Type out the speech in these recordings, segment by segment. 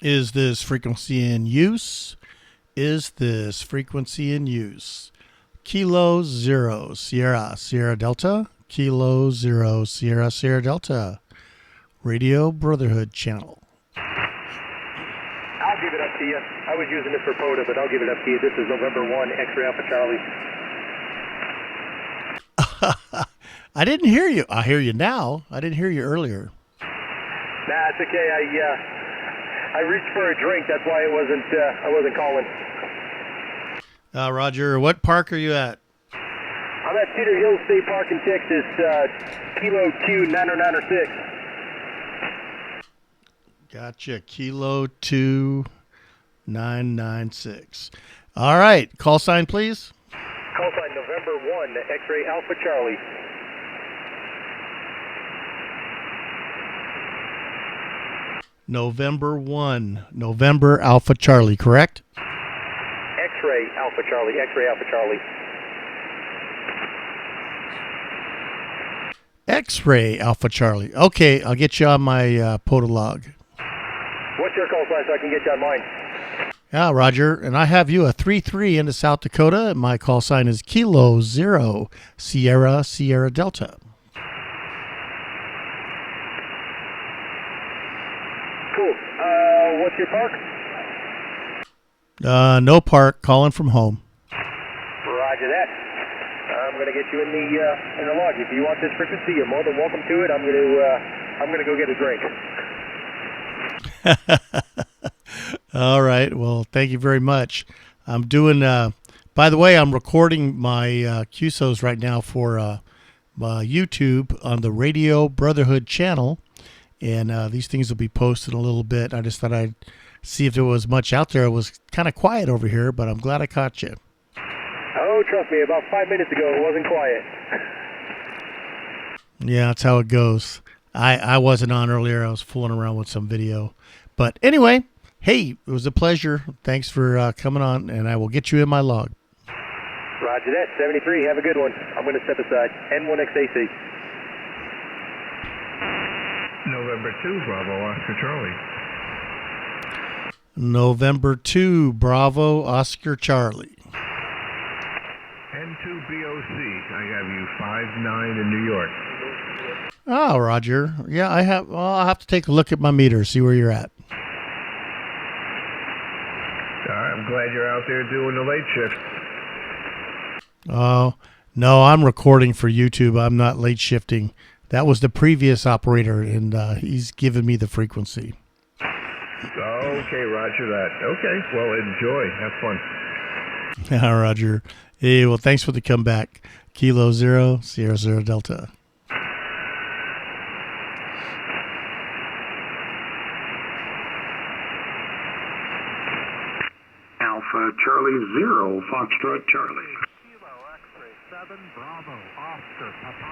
Is this frequency in use? Is this frequency in use? Kilo 0 Sierra Sierra Delta. Kilo 0 Sierra Sierra Delta. Radio Brotherhood channel. I'll give it up to you. I was using it for POTA, but I'll give it up to you. This is November 1, X-Ray Alpha Charlie. I didn't hear you. I hear you now. I didn't hear you earlier. Nah, it's okay. I reached for a drink. That's why I wasn't calling. Roger, what park are you at? I'm at Cedar Hills State Park in Texas, Kilo Q 9096. Gotcha. Kilo 2996. All right. Call sign, please. Call sign November 1, X-Ray Alpha Charlie. November 1. November Alpha Charlie, correct? X-Ray Alpha Charlie. X-Ray Alpha Charlie. X-Ray Alpha Charlie. Okay, I'll get you on my POTA log. What's your call sign so I can get you on mine? Yeah, Roger. And I have you a 3-3 into South Dakota. My call sign is Kilo 0 Sierra Sierra Delta. Cool. What's your park? No park. Calling from home. Roger that. I'm gonna get you in the log. If you want this frequency, you're more than welcome to it. I'm gonna go get a drink. All right. Well, thank you very much. I'm doing. By the way, I'm recording my QSOs right now for YouTube on the Radio Brotherhood channel, and these things will be posted in a little bit. I just thought I'd see if there was much out there. It was kind of quiet over here, but I'm glad I caught you. Oh, trust me, about 5 minutes ago it wasn't quiet. Yeah, that's how it goes. I wasn't on earlier. I was fooling around with some video. But anyway, hey, it was a pleasure. Thanks for coming on, and I will get you in my log. Roger that. 73, have a good one. I'm going to step aside. N1XAC. November 2, Bravo, Oscar Charlie. November 2, Bravo, Oscar Charlie. N2BOC, I have you 5-9 in New York. Oh, Roger. Yeah, I have. Well, I'll have to take a look at my meter, see where you're at. I'm glad you're out there doing the late shift. Oh, no, I'm recording for YouTube. I'm not late shifting. That was the previous operator, and he's given me the frequency. Okay, roger that. Okay, well, enjoy. Have fun. Yeah, Roger. Hey, well, thanks for the comeback. Kilo 0 Sierra Sierra Delta. Alpha Charlie 0, Foxtrot Charlie. Kilo X-Ray 7, Bravo, Oscar, Papa.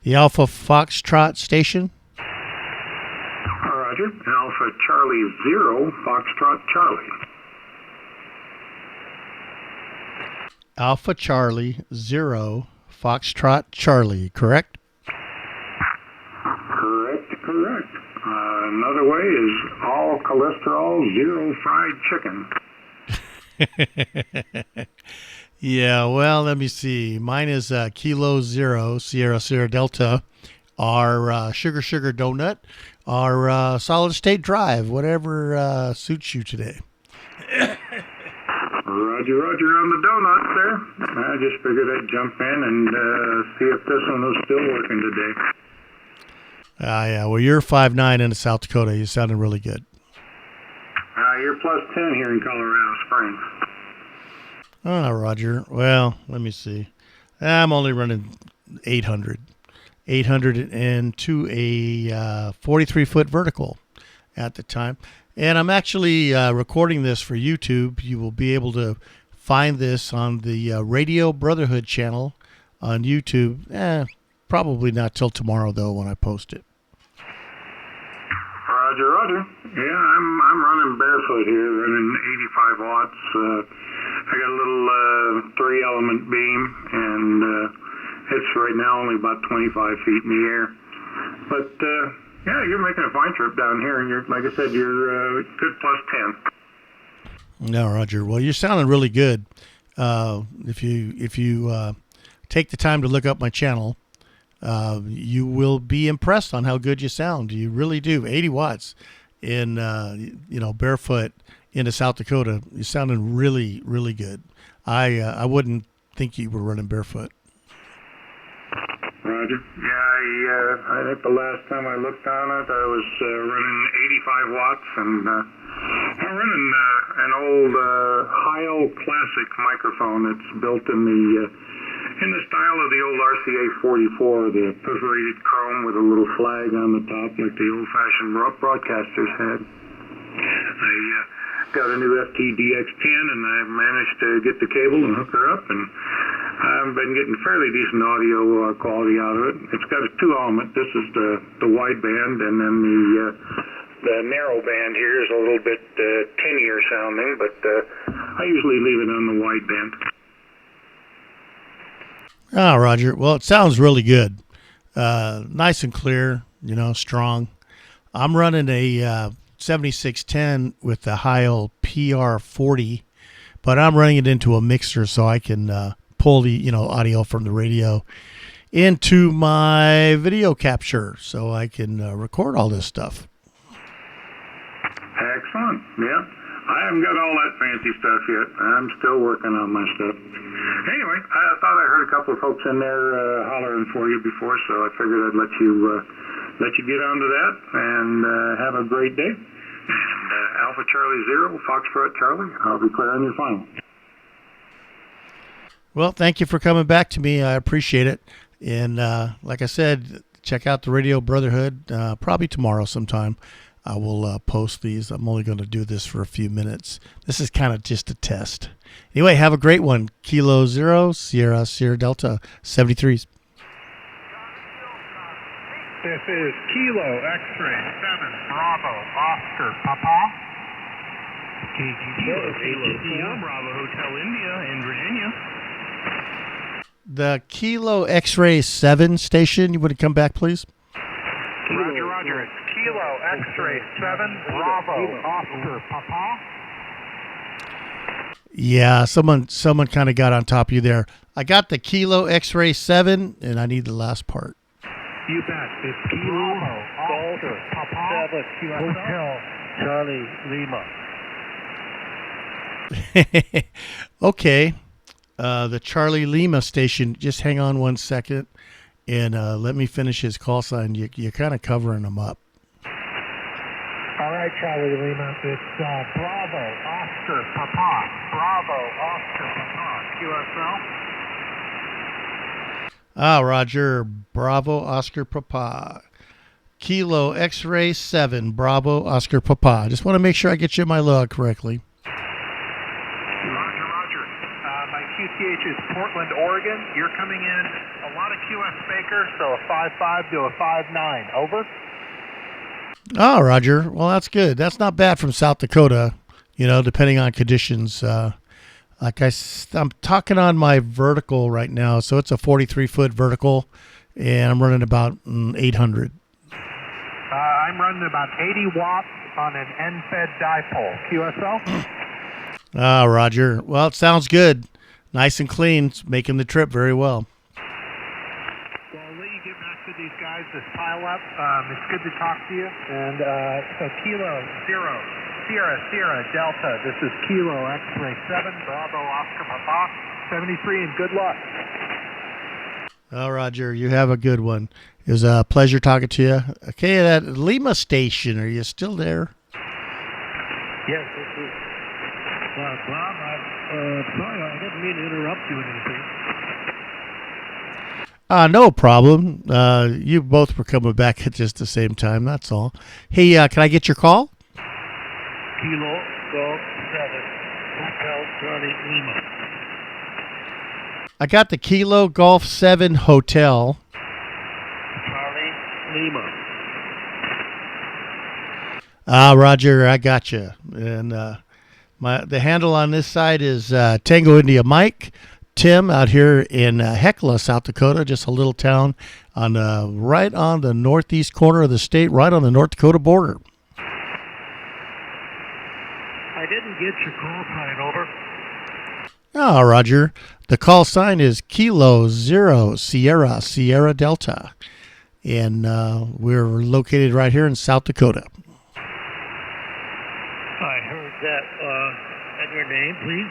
The Alpha Foxtrot station. Roger. Alpha Charlie 0, Foxtrot Charlie. Alpha Charlie 0 Foxtrot Charlie, correct? Correct. Another way is all cholesterol, 0 fried chicken. Yeah, well, let me see. Mine is Kilo 0 Sierra Sierra Delta, our Sugar Donut, our Solid State Drive, whatever suits you today. Roger on the donuts there. I just figured I'd jump in and see if this one was still working today. Yeah, well, you're 5'9" in South Dakota. You sounded really good. You're plus 10 here in Colorado Springs. Oh, Roger. Well, let me see. I'm only running 800 and to a 43-foot vertical at the time. And I'm actually recording this for YouTube. You will be able to find this on the Radio Brotherhood channel on YouTube. Probably not till tomorrow, though, when I post it. Roger. Yeah, I'm running barefoot here, running 85 watts. I got a little 3-element beam, and it's right now only about 25 feet in the air. But yeah, you're making a fine trip down here, and you're, like I said, you're good plus 10. No, Roger. Well, you're sounding really good. If you take the time to look up my channel, you will be impressed on how good you sound. You really do. 80 watts in barefoot into South Dakota. You're sounding really, really good. I wouldn't think you were running barefoot. Roger. Yeah, I think the last time I looked on it, I was running 85 watts, and I'm running an old Heil Classic microphone that's built in the style of the old RCA 44, the perforated chrome with a little flag on the top, like the old-fashioned broadcasters had. I got a new FTDX10, and I managed to get the cable and hook her up, and I've been getting fairly decent audio quality out of it. It's got a two-element. This is the wide band, and then the narrow band here is a little bit tinnier sounding, but I usually leave it on the wide band. Oh, Roger. Well, it sounds really good. Nice and clear, strong. I'm running a 7610 with the Heil PR40, but I'm running it into a mixer so I can pull the audio from the radio into my video capture so I can record all this stuff. Excellent. Yeah. I haven't got all that fancy stuff yet. I'm still working on my stuff. Anyway, I thought I heard a couple of folks in there hollering for you before, so I figured I'd let you get onto that and have a great day. And Alpha Charlie 0, Foxtrot Charlie, I'll be clearing your final. Well, thank you for coming back to me. I appreciate it. And like I said, check out the Radio Brotherhood probably tomorrow sometime. I will post these. I'm only going to do this for a few minutes. This is kind of just a test. Anyway, have a great one. Kilo 0, Sierra Delta 73s. This is Kilo X-ray 7 Bravo Oscar Papa. Kilo 4 Bravo Hotel India in Virginia. The Kilo X-ray 7 station, you would come back, please? Roger. It's Kilo X-ray 7 Bravo Oscar Papa. Yeah, someone kind of got on top of you there. I got the Kilo X-ray 7, and I need the last part. You bet. It's Kilo Oscar Papa 7 Hotel Charlie Lima. Okay. The Charlie Lima station, just hang on 1 second, and let me finish his call sign. You're kind of covering him up. All right, Charlie Lima. It's Bravo Oscar Papa. Bravo Oscar Papa. QSO. Roger. Bravo Oscar Papa. Kilo X-ray 7. Bravo Oscar Papa. Just want to make sure I get you my log correctly. Roger. My QTH is Portland, Oregon. You're coming in a lot of QS Baker, so a 5.5 to a 5.9. Over. Oh, Roger. Well, that's good. That's not bad from South Dakota, depending on conditions. I'm talking on my vertical right now, so it's a 43-foot vertical, and I'm running about 800. I'm running about 80 watts on an end-fed dipole. QSO? Roger. Well, it sounds good. Nice and clean. It's making the trip very well. Well, I'll let you get back to these guys, this pile up. It's good to talk to you. And so Kilo 0, Sierra Delta. This is Kilo X-ray 7, Bravo Oscar Papa 73, and good luck. Roger, you have a good one. It was a pleasure talking to you. Okay, that Lima station, are you still there? Yes, this is. Bob, sorry, I didn't mean to interrupt you or anything. No problem. You both were coming back at just the same time, that's all. Hey, can I get your call? Kilo Golf 7, Hotel Charlie Lima. I got the Kilo Golf 7 Hotel. Charlie Lima. Roger, I got you. And the handle on this side is Tango India Mike Tim out here in Hecla, South Dakota, just a little town on right on the northeast corner of the state, right on the North Dakota border. I didn't get your call sign, over. Oh, Roger. The call sign is Kilo Zero Sierra Sierra Delta, and we're located right here in South Dakota. I heard that. And your name, please?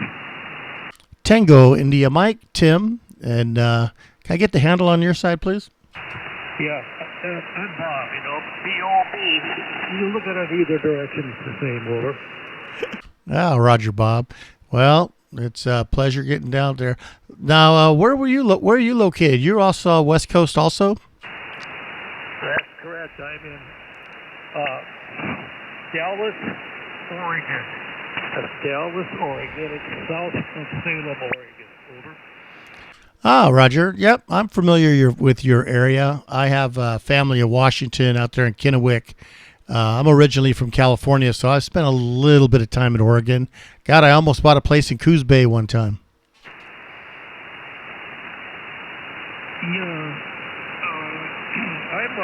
Tango India Mike, Tim, and can I get the handle on your side, please? Yeah, I'm Bob, B-O-B. You look at it either direction, it's the same, over. Ah, Roger, Bob. Well, it's a pleasure getting down there. Now, where are you located? You're also West Coast, also. That's correct. I'm in Dallas, Oregon. Dallas, Oregon. It's south of Salem, Oregon. Over. Ah, Roger. Yep, I'm familiar with your area. I have a family in Washington out there in Kennewick. I'm originally from California, so I spent a little bit of time in Oregon. God, I almost bought a place in Coos Bay one time. Yeah. I'm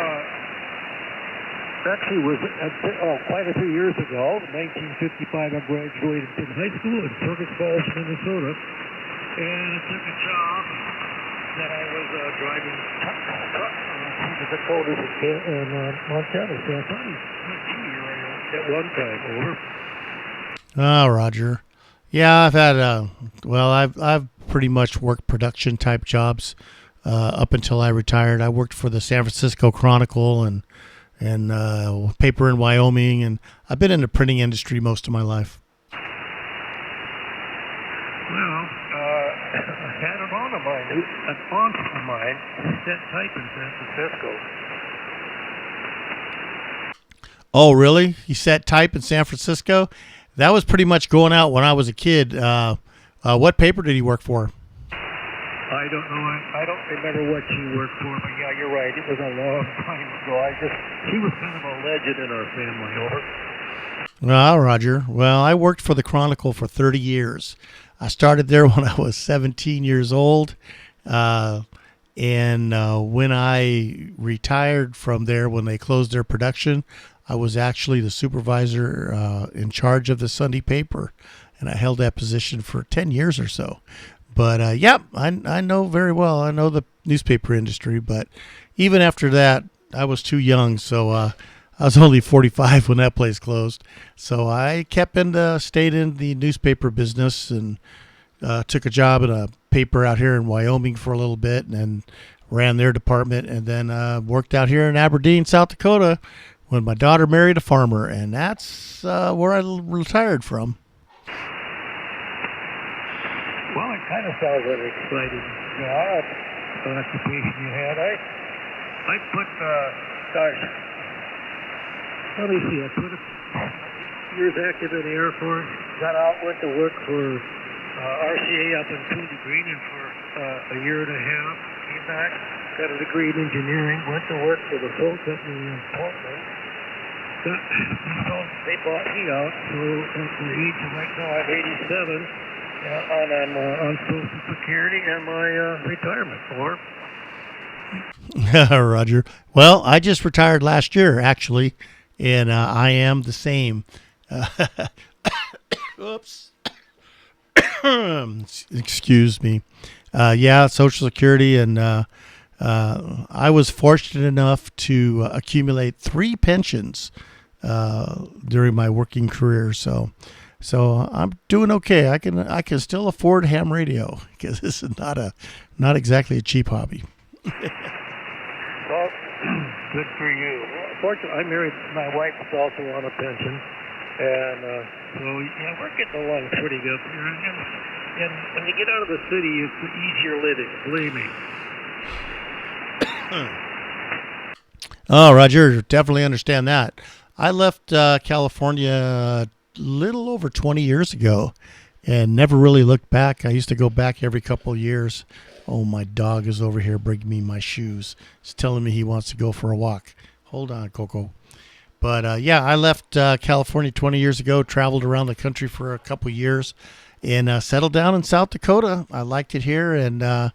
actually was quite a few years ago, 1955. I graduated from high school in Fergus Falls, Minnesota, and I took a job that I was driving truck through the Dakotas and Montana. So I thought he was at one time, over. Ah, Roger. Yeah, I've had I've pretty much worked production type jobs up until I retired. I worked for the San Francisco Chronicle and paper in Wyoming, and I've been in the printing industry most of my life. Well, I had an aunt of mine set type in San Francisco. Oh, really? He set type in San Francisco? That was pretty much going out when I was a kid. What paper did he work for? I don't know. I don't remember what she worked for, but yeah, you're right. It was a long time ago. She was kind of a legend in our family, over. Well, Roger. Well, I worked for the Chronicle for 30 years. I started there when I was 17 years old. And when I retired from there, when they closed their production, I was actually the supervisor in charge of the Sunday paper. And I held that position for 10 years or so. But, I know very well. I know the newspaper industry. But even after that, I was too young. So I was only 45 when that place closed. So I stayed in the newspaper business and took a job at a paper out here in Wyoming for a little bit and then ran their department. And then worked out here in Aberdeen, South Dakota when my daughter married a farmer. And that's where I retired from. Well, it kind of sounds like an exciting job, occupation you had. I put, let me see, I put years active in the Air Force, got out, went to work for RCA up in Cooley Green and for a year and a half, came back, got a degree in engineering, went to work for the phone company in Portland. So they bought me out, so at the age of right now I'm 87. And I'm on Social Security and my retirement for. Roger. Well, I just retired last year, actually, and I am the same. Oops. Excuse me. Social Security, and I was fortunate enough to accumulate 3 pensions during my working career, so I'm doing okay. I can still afford ham radio because this is not exactly a cheap hobby. Well, good for you. Fortunately, I'm married. My wife is also on a pension, and so yeah, we're getting along pretty good. And when you get out of the city, it's easier living. Believe me. Oh, Roger, definitely understand that. I left California little over 20 years ago and never really looked back. I used to go back every couple of years. Oh, my dog is over here bringing me my shoes. He's telling me he wants to go for a walk. Hold on, Coco. But I left California 20 years ago, traveled around the country for a couple of years, and settled down in South Dakota. I liked it here, and I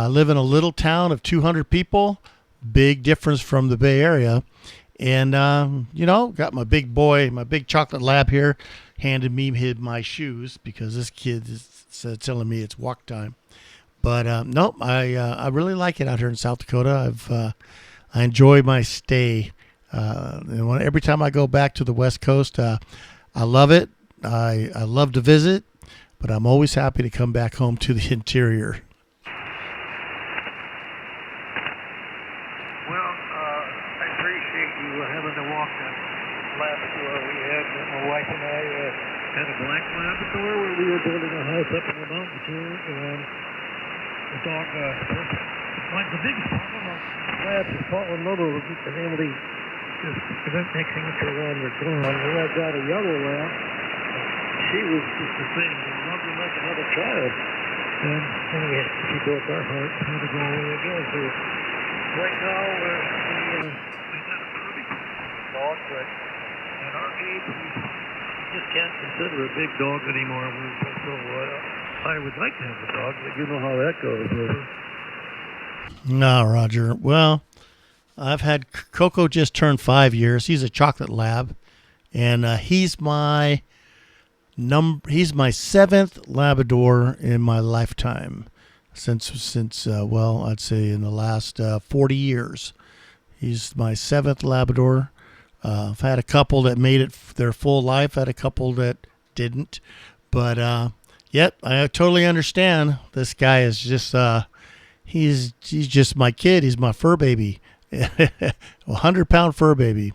live in a little town of 200 people. Big difference from the Bay Area. And, got my big boy, my big chocolate lab here, handed me my shoes because this kid is telling me it's walk time. But nope, I really like it out here in South Dakota. I enjoy my stay. And every time I go back to the West Coast, I love it. I love to visit, but I'm always happy to come back home to the interior. Well, I appreciate you having to walk that lab tour we had. My wife and I had a black Labrador where we were building a house up in the mountains here, and the dog, like the biggest problem of labs is falling over and able to just prevent mixing it around the ground. And I got a yellow lab. She was just the same. She loved her like another child. And anyway, she broke our heart. Had to go away again. So right now, we got a pretty dog, but at our age, we just can't consider a big dog anymore. So I would like to have a dog, but you know how that goes. No, Roger. Well, I've had Coco just turned 5 years. He's a chocolate lab, and he's my seventh Labrador in my lifetime since I'd say in the last 40 years. He's my seventh Labrador. I've had a couple that made it their full life. Had a couple that didn't, but yep, I totally understand. This guy is just he's just my kid. He's my fur baby, 100-pound fur baby.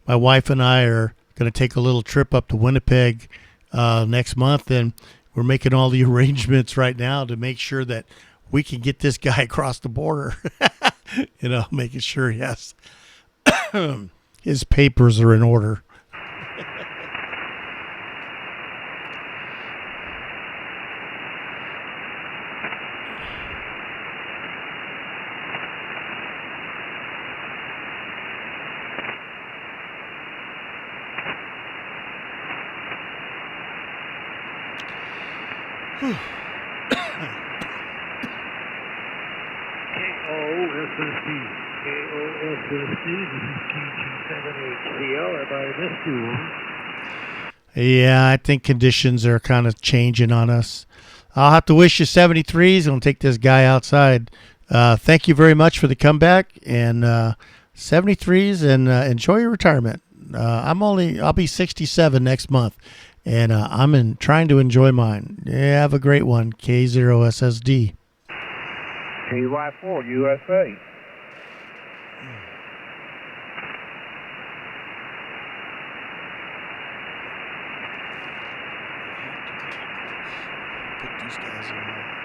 My wife and I are going to take a little trip up to Winnipeg next month, and we're making all the arrangements right now to make sure that we can get this guy across the border. Making sure his papers are in order. KOSSD, this is K0SSD, have I missed you? Yeah, I think conditions are kind of changing on us. I'll have to wish you 73s. I'm going to take this guy outside. Thank you very much for the comeback, and 73s, and enjoy your retirement. I'll be 67 next month, and I'm trying to enjoy mine. Yeah, have a great one, K0SSD. KY4 USA. Put these guys in there.